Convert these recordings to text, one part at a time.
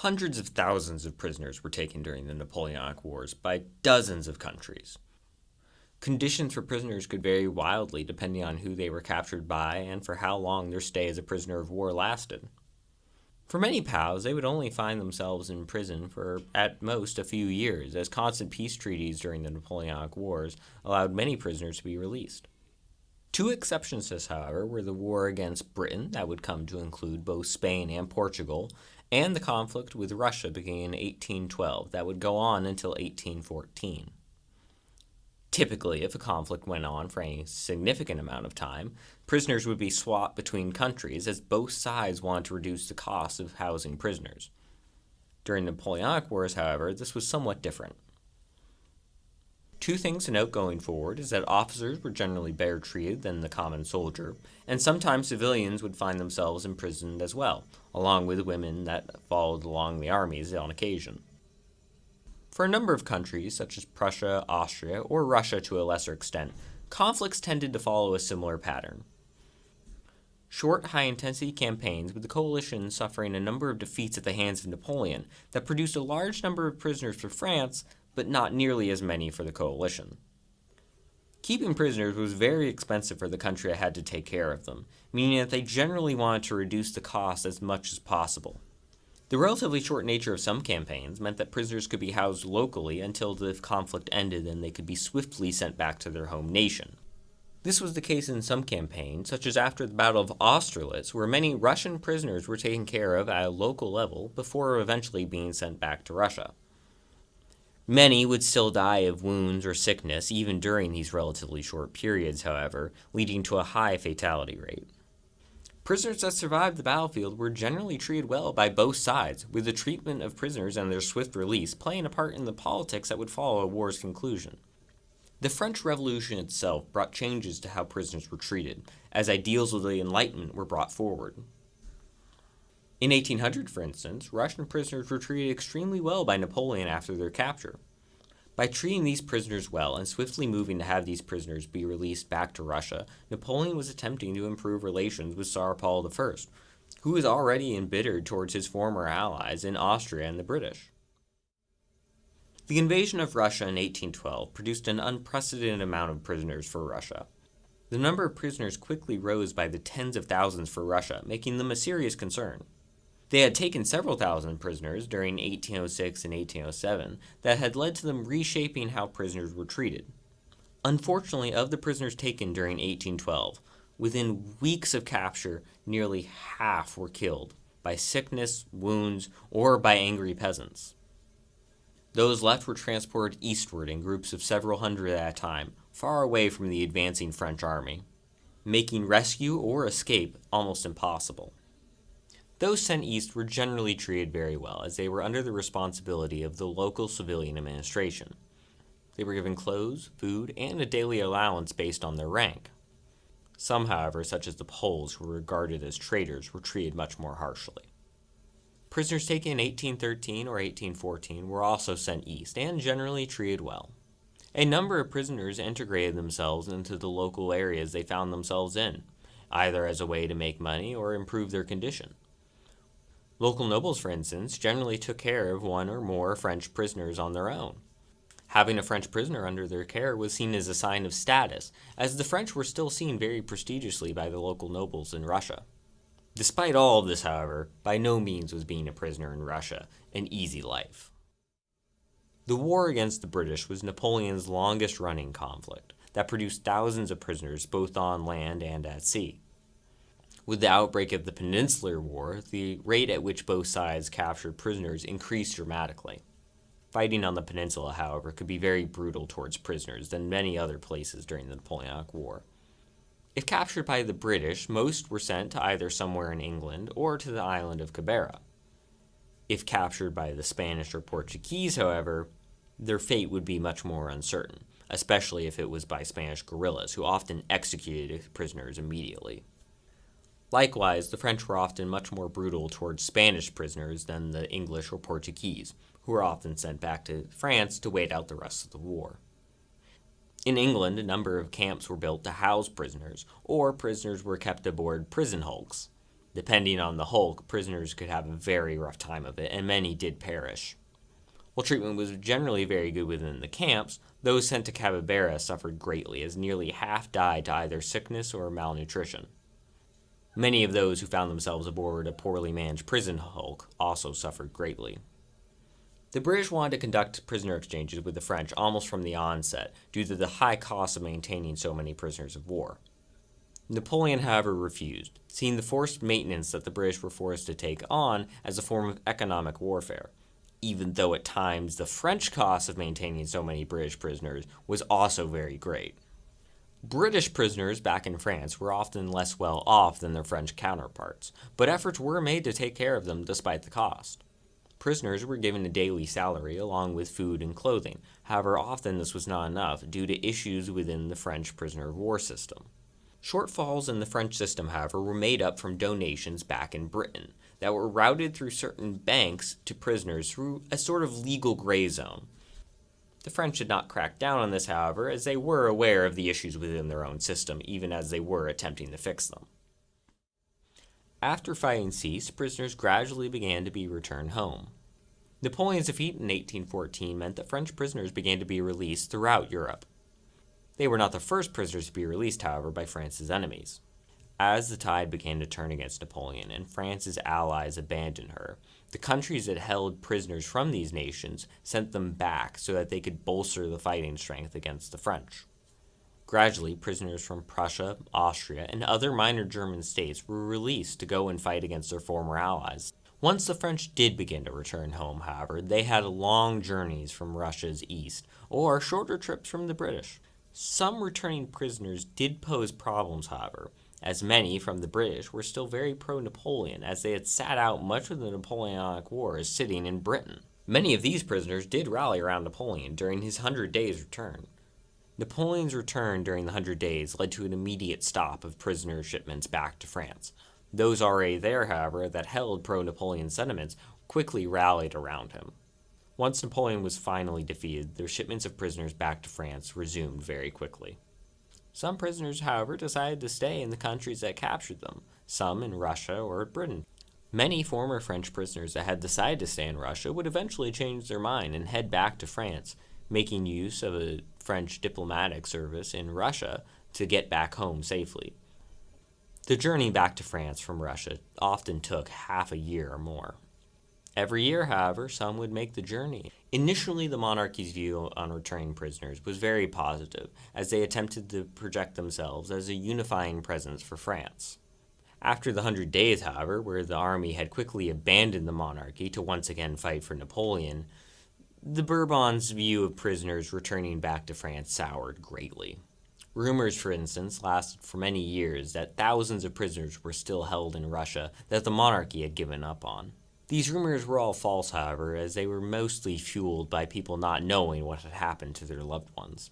Hundreds of thousands of prisoners were taken during the Napoleonic Wars by dozens of countries. Conditions for prisoners could vary wildly depending on who they were captured by and for how long their stay as a prisoner of war lasted. For many POWs, they would only find themselves in prison for at most a few years, as constant peace treaties during the Napoleonic Wars allowed many prisoners to be released. Two exceptions to this, however, were the war against Britain, that would come to include both Spain and Portugal, and the conflict with Russia beginning in 1812, that would go on until 1814. Typically, if a conflict went on for any significant amount of time, prisoners would be swapped between countries as both sides wanted to reduce the cost of housing prisoners. During the Napoleonic Wars, however, this was somewhat different. Two things to note going forward is that officers were generally better treated than the common soldier, and sometimes civilians would find themselves imprisoned as well, along with women that followed along the armies on occasion. For a number of countries, such as Prussia, Austria, or Russia to a lesser extent, conflicts tended to follow a similar pattern. Short, high-intensity campaigns with the coalition suffering a number of defeats at the hands of Napoleon that produced a large number of prisoners for France, but not nearly as many for the coalition. Keeping prisoners was very expensive for the country that had to take care of them, meaning that they generally wanted to reduce the cost as much as possible. The relatively short nature of some campaigns meant that prisoners could be housed locally until the conflict ended and they could be swiftly sent back to their home nation. This was the case in some campaigns, such as after the Battle of Austerlitz, where many Russian prisoners were taken care of at a local level before eventually being sent back to Russia. Many would still die of wounds or sickness even during these relatively short periods, however, leading to a high fatality rate. Prisoners that survived the battlefield were generally treated well by both sides, with the treatment of prisoners and their swift release playing a part in the politics that would follow a war's conclusion. The French Revolution itself brought changes to how prisoners were treated, as ideals of the Enlightenment were brought forward. In 1800, for instance, Russian prisoners were treated extremely well by Napoleon after their capture. By treating these prisoners well and swiftly moving to have these prisoners be released back to Russia, Napoleon was attempting to improve relations with Tsar Paul I, who was already embittered towards his former allies in Austria and the British. The invasion of Russia in 1812 produced an unprecedented amount of prisoners for Russia. The number of prisoners quickly rose by the tens of thousands for Russia, making them a serious concern. They had taken several thousand prisoners during 1806 and 1807 that had led to them reshaping how prisoners were treated. Unfortunately, of the prisoners taken during 1812, within weeks of capture, nearly half were killed by sickness, wounds, or by angry peasants. Those left were transported eastward in groups of several hundred at a time, far away from the advancing French army, making rescue or escape almost impossible. Those sent east were generally treated very well, as they were under the responsibility of the local civilian administration. They were given clothes, food, and a daily allowance based on their rank. Some, however, such as the Poles, who were regarded as traitors, were treated much more harshly. Prisoners taken in 1813 or 1814 were also sent east, and generally treated well. A number of prisoners integrated themselves into the local areas they found themselves in, either as a way to make money or improve their condition. Local nobles, for instance, generally took care of one or more French prisoners on their own. Having a French prisoner under their care was seen as a sign of status, as the French were still seen very prestigiously by the local nobles in Russia. Despite all of this, however, by no means was being a prisoner in Russia an easy life. The war against the British was Napoleon's longest-running conflict that produced thousands of prisoners both on land and at sea. With the outbreak of the Peninsular War, the rate at which both sides captured prisoners increased dramatically. Fighting on the peninsula, however, could be very brutal towards prisoners than many other places during the Napoleonic War. If captured by the British, most were sent to either somewhere in England or to the island of Cabrera. If captured by the Spanish or Portuguese, however, their fate would be much more uncertain, especially if it was by Spanish guerrillas, who often executed prisoners immediately. Likewise, the French were often much more brutal towards Spanish prisoners than the English or Portuguese, who were often sent back to France to wait out the rest of the war. In England, a number of camps were built to house prisoners, or prisoners were kept aboard prison hulks. Depending on the hulk, prisoners could have a very rough time of it, and many did perish. While treatment was generally very good within the camps, those sent to captivity suffered greatly, as nearly half died to either sickness or malnutrition. Many of those who found themselves aboard a poorly managed prison hulk also suffered greatly. The British wanted to conduct prisoner exchanges with the French almost from the onset, due to the high cost of maintaining so many prisoners of war. Napoleon, however, refused, seeing the forced maintenance that the British were forced to take on as a form of economic warfare, even though at times the French cost of maintaining so many British prisoners was also very great. British prisoners back in France were often less well off than their French counterparts, but efforts were made to take care of them despite the cost. Prisoners were given a daily salary along with food and clothing. However, often this was not enough due to issues within the French prisoner of war system. Shortfalls in the French system, however, were made up from donations back in Britain that were routed through certain banks to prisoners through a sort of legal gray zone. The French did not crack down on this, however, as they were aware of the issues within their own system, even as they were attempting to fix them. After fighting ceased, prisoners gradually began to be returned home. Napoleon's defeat in 1814 meant that French prisoners began to be released throughout Europe. They were not the first prisoners to be released, however, by France's enemies. As the tide began to turn against Napoleon and France's allies abandoned her, the countries that held prisoners from these nations sent them back so that they could bolster the fighting strength against the French. Gradually, prisoners from Prussia, Austria, and other minor German states were released to go and fight against their former allies. Once the French did begin to return home, however, they had long journeys from Russia's east, or shorter trips from the British. Some returning prisoners did pose problems, however, as many from the British were still very pro-Napoleon, as they had sat out much of the Napoleonic Wars sitting in Britain. Many of these prisoners did rally around Napoleon during his 100 Days' return. Napoleon's return during the 100 Days led to an immediate stop of prisoner shipments back to France. Those already there, however, that held pro-Napoleon sentiments quickly rallied around him. Once Napoleon was finally defeated, their shipments of prisoners back to France resumed very quickly. Some prisoners, however, decided to stay in the countries that captured them, some in Russia or Britain. Many former French prisoners that had decided to stay in Russia would eventually change their mind and head back to France, making use of a French diplomatic service in Russia to get back home safely. The journey back to France from Russia often took half a year or more. Every year, however, some would make the journey. Initially, the monarchy's view on returning prisoners was very positive, as they attempted to project themselves as a unifying presence for France. After the 100 Days, however, where the army had quickly abandoned the monarchy to once again fight for Napoleon, the Bourbons' view of prisoners returning back to France soured greatly. Rumors, for instance, lasted for many years that thousands of prisoners were still held in Russia that the monarchy had given up on. These rumors were all false, however, as they were mostly fueled by people not knowing what had happened to their loved ones.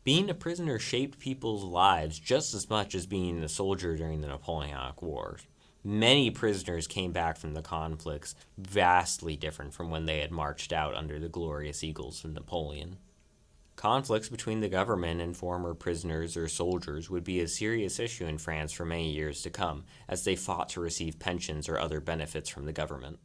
Being a prisoner shaped people's lives just as much as being a soldier during the Napoleonic Wars. Many prisoners came back from the conflicts vastly different from when they had marched out under the glorious eagles of Napoleon. Conflicts between the government and former prisoners or soldiers would be a serious issue in France for many years to come, as they fought to receive pensions or other benefits from the government.